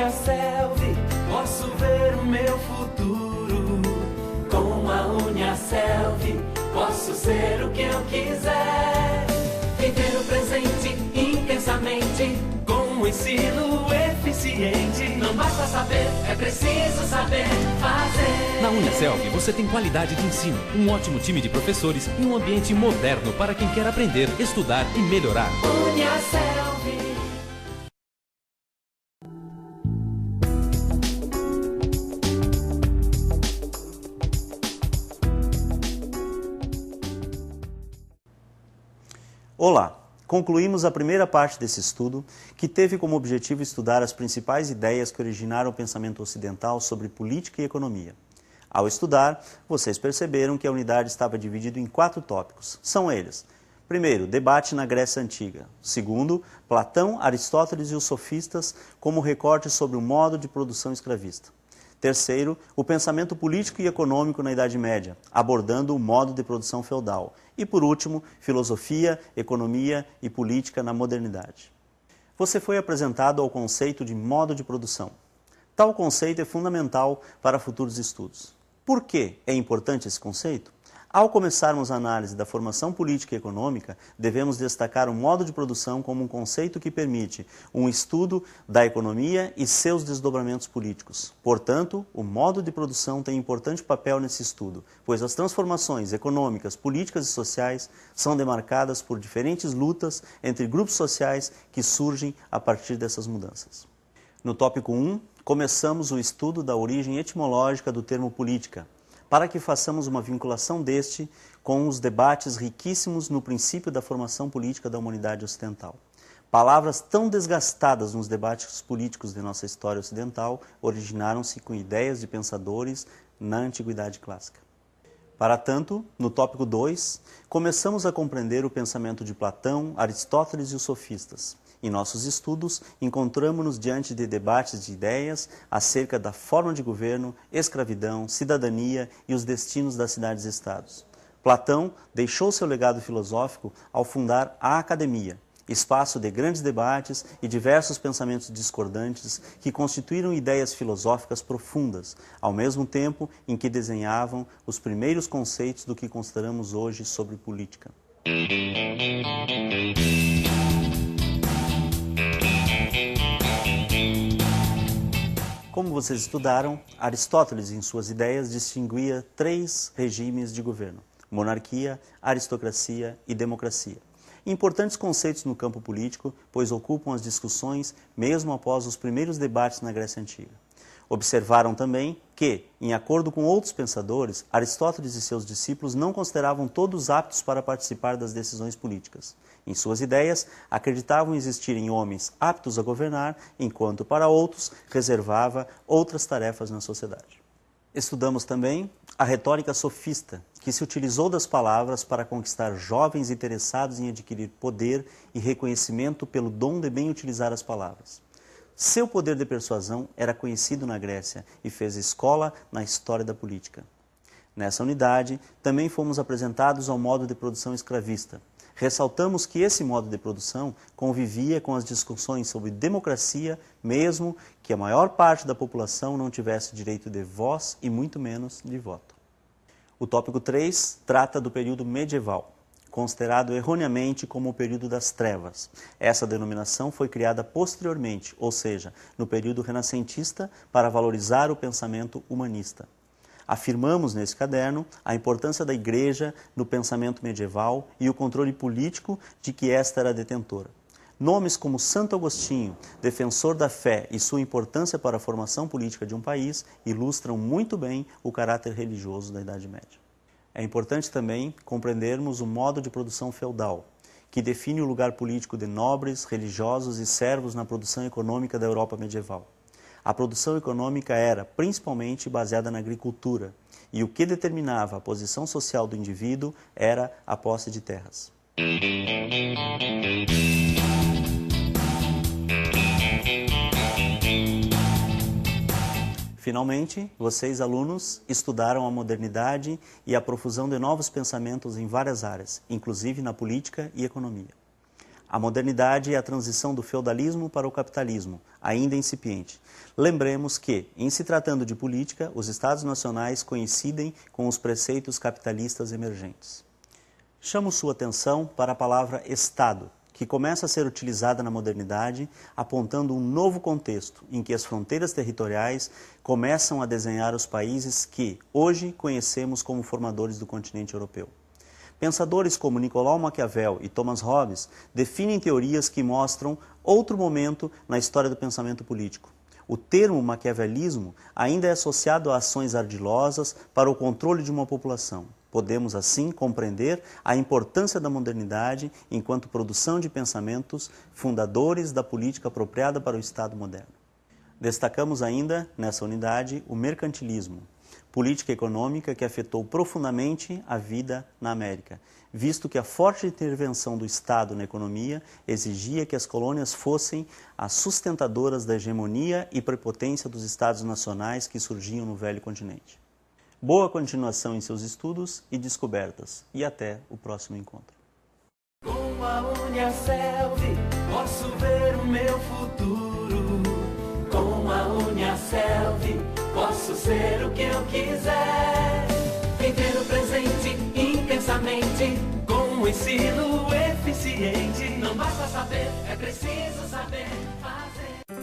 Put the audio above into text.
Uniaselv, posso ver o meu futuro. Com a Uniaselv, posso ser o que eu quiser. Viver o presente intensamente, com um ensino eficiente. Não basta saber, é preciso saber fazer. Na Uniaselv você tem qualidade de ensino, um ótimo time de professores e um ambiente moderno para quem quer aprender, estudar e melhorar. Uniaselv. Olá! Concluímos a primeira parte desse estudo, que teve como objetivo estudar as principais ideias que originaram o pensamento ocidental sobre política e economia. Ao estudar, vocês perceberam que a unidade estava dividida em 4 tópicos. São eles: primeiro, debate na Grécia Antiga. Segundo, Platão, Aristóteles e os sofistas como recorte sobre o modo de produção escravista. Terceiro, o pensamento político e econômico na Idade Média, abordando o modo de produção feudal. E, por último, filosofia, economia e política na modernidade. Você foi apresentado ao conceito de modo de produção. Tal conceito é fundamental para futuros estudos. Por que é importante esse conceito? Ao começarmos a análise da formação política e econômica, devemos destacar o modo de produção como um conceito que permite um estudo da economia e seus desdobramentos políticos. Portanto, o modo de produção tem importante papel nesse estudo, pois as transformações econômicas, políticas e sociais são demarcadas por diferentes lutas entre grupos sociais que surgem a partir dessas mudanças. No tópico 1, começamos o estudo da origem etimológica do termo política, para que façamos uma vinculação deste com os debates riquíssimos no princípio da formação política da humanidade ocidental. Palavras tão desgastadas nos debates políticos de nossa história ocidental originaram-se com ideias de pensadores na Antiguidade Clássica. Para tanto, no tópico 2, começamos a compreender o pensamento de Platão, Aristóteles e os sofistas. Em nossos estudos, encontramos-nos diante de debates de ideias acerca da forma de governo, escravidão, cidadania e os destinos das cidades-estados. Platão deixou seu legado filosófico ao fundar a Academia, espaço de grandes debates e diversos pensamentos discordantes que constituíram ideias filosóficas profundas, ao mesmo tempo em que desenhavam os primeiros conceitos do que consideramos hoje sobre política. Como vocês estudaram, Aristóteles, em suas ideias, distinguia 3 regimes de governo: monarquia, aristocracia e democracia. Importantes conceitos no campo político, pois ocupam as discussões mesmo após os primeiros debates na Grécia Antiga. Observaram também que, em acordo com outros pensadores, Aristóteles e seus discípulos não consideravam todos aptos para participar das decisões políticas. Em suas ideias, acreditavam existirem homens aptos a governar, enquanto para outros reservava outras tarefas na sociedade. Estudamos também a retórica sofista, que se utilizou das palavras para conquistar jovens interessados em adquirir poder e reconhecimento pelo dom de bem utilizar as palavras. Seu poder de persuasão era conhecido na Grécia e fez escola na história da política. Nessa unidade, também fomos apresentados ao modo de produção escravista. Ressaltamos que esse modo de produção convivia com as discussões sobre democracia, mesmo que a maior parte da população não tivesse direito de voz e muito menos de voto. O tópico 3 trata do período medieval, considerado erroneamente como o período das trevas. Essa denominação foi criada posteriormente, ou seja, no período renascentista, para valorizar o pensamento humanista. Afirmamos nesse caderno a importância da Igreja no pensamento medieval e o controle político de que esta era detentora. Nomes como Santo Agostinho, defensor da fé e sua importância para a formação política de um país, ilustram muito bem o caráter religioso da Idade Média. É importante também compreendermos o modo de produção feudal, que define o lugar político de nobres, religiosos e servos na produção econômica da Europa medieval. A produção econômica era, principalmente, baseada na agricultura, e o que determinava a posição social do indivíduo era a posse de terras. Finalmente, vocês, alunos, estudaram a modernidade e a profusão de novos pensamentos em várias áreas, inclusive na política e economia. A modernidade é a transição do feudalismo para o capitalismo, ainda incipiente. Lembremos que, em se tratando de política, os Estados nacionais coincidem com os preceitos capitalistas emergentes. Chamo sua atenção para a palavra Estado, que começa a ser utilizada na modernidade, apontando um novo contexto em que as fronteiras territoriais começam a desenhar os países que, hoje, conhecemos como formadores do continente europeu. Pensadores como Nicolau Maquiavel e Thomas Hobbes definem teorias que mostram outro momento na história do pensamento político. O termo maquiavelismo ainda é associado a ações ardilosas para o controle de uma população. Podemos, assim, compreender a importância da modernidade enquanto produção de pensamentos fundadores da política apropriada para o Estado moderno. Destacamos ainda, nessa unidade, o mercantilismo, política econômica que afetou profundamente a vida na América, visto que a forte intervenção do Estado na economia exigia que as colônias fossem as sustentadoras da hegemonia e prepotência dos Estados nacionais que surgiam no velho continente. Boa continuação em seus estudos e descobertas, e até o próximo encontro. Com a Uniaselv posso ver o meu futuro. Com a Uniaselv posso ser o que eu quiser. Viver o presente intensamente, com um ensino eficiente. Não basta saber, é preciso saber fazer.